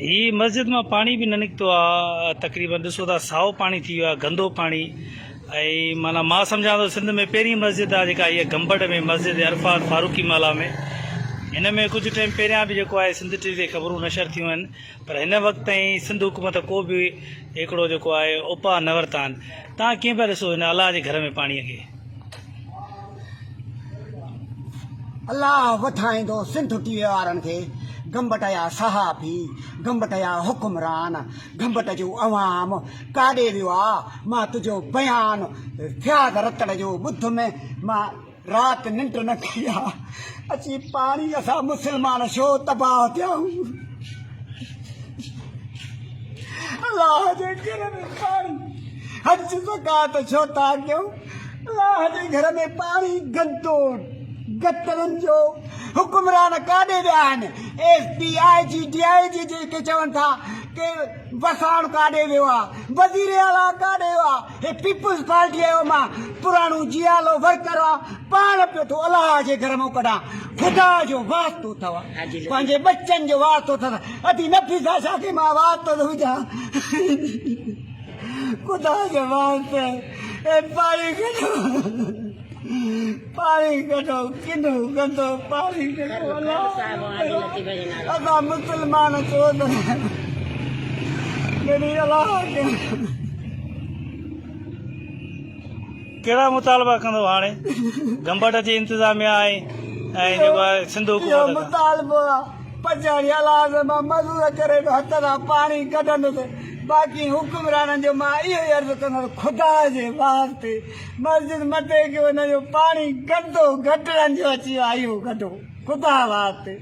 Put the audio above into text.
ही मस्जिद में पानी भी न निकतो आ तकरीबन ॾिसो था साओ पानी थी वियो आहे गंदो पानी ऐं माना मां सम्झां थो सिंध में पहिरीं मस्जिद आहे जेका इहा गंबट में मस्जिद अरफात फारूकी माला में हिन में कुझु टाइम पहिरियां बि जेको आहे सिंध टीवी ते ख़बरूं नशर थियूं आहिनि पर हिन वक़्त ताईं सिंध हुकूमत को बि हिकिड़ो जेको आहे उपा न वरिता आहिनि। तव्हां कीअं पिया ॾिसो हिन अलाह जे घर में पाणीअ खे? अल्लाह वठाईंदो सिंध टीवी वारनि खे। गंबट जा सहाफ़ी, गंबट जा हुकुमरान, गंबट जो अवाम काॾे वियो आहे? मां तुंहिंजो बयान फ़याज़ रतड़ जो ॿुध में मां राति निंड न कई आहे। अची पाणी असां मुस्लमान छो तबाह थियूं? अलाह जे घर में पाणी हज ज़कात छो था कयूं? अलाह जे घर में पाणी गंदो गटरनि जो हुकुमरान काॾे विया आहिनि? एसपी IG DIG जेके चवनि था के वसाण काॾे वियो आहे, वज़ीर आला काॾे वियो आहे? हे पीपुल्स पार्टी जो मां पुराणो जियालो वर्कर आहे, पाण पियो थो अलाह जे घर में कढां। ख़ुदा जो वास्तो अथव, पंहिंजे बच्चनि जो वास्तो अथव। अधी नफ़ीसा छा के मां वास्तो थो विझां? ख़ुदा जे वास्ते ए पाणी कढो, पाणी कढो, किनो गंदो पाणी कढो। असां मुस्लमान छो न अलाह कहिड़ा मुतालबा कंदो हाणे? गंबट जे इंतिज़ामिया ऐं जेको आहे सिंध हुकूमत मुतालबो आहे पचाड़ी अलाह से मां मज़ूर करे हथ सां पाणी कढंदुसि। बाक़ी हुकुमराननि जो मां इहो ई अर्ज़ु कंदुसि ख़ुदा जे वास्ते मस्जिद मथे कयो, हिन जो पाणी गंदो गटरनि जो अची वियो आहे, इहो कढो ख़ुदा वास्ते।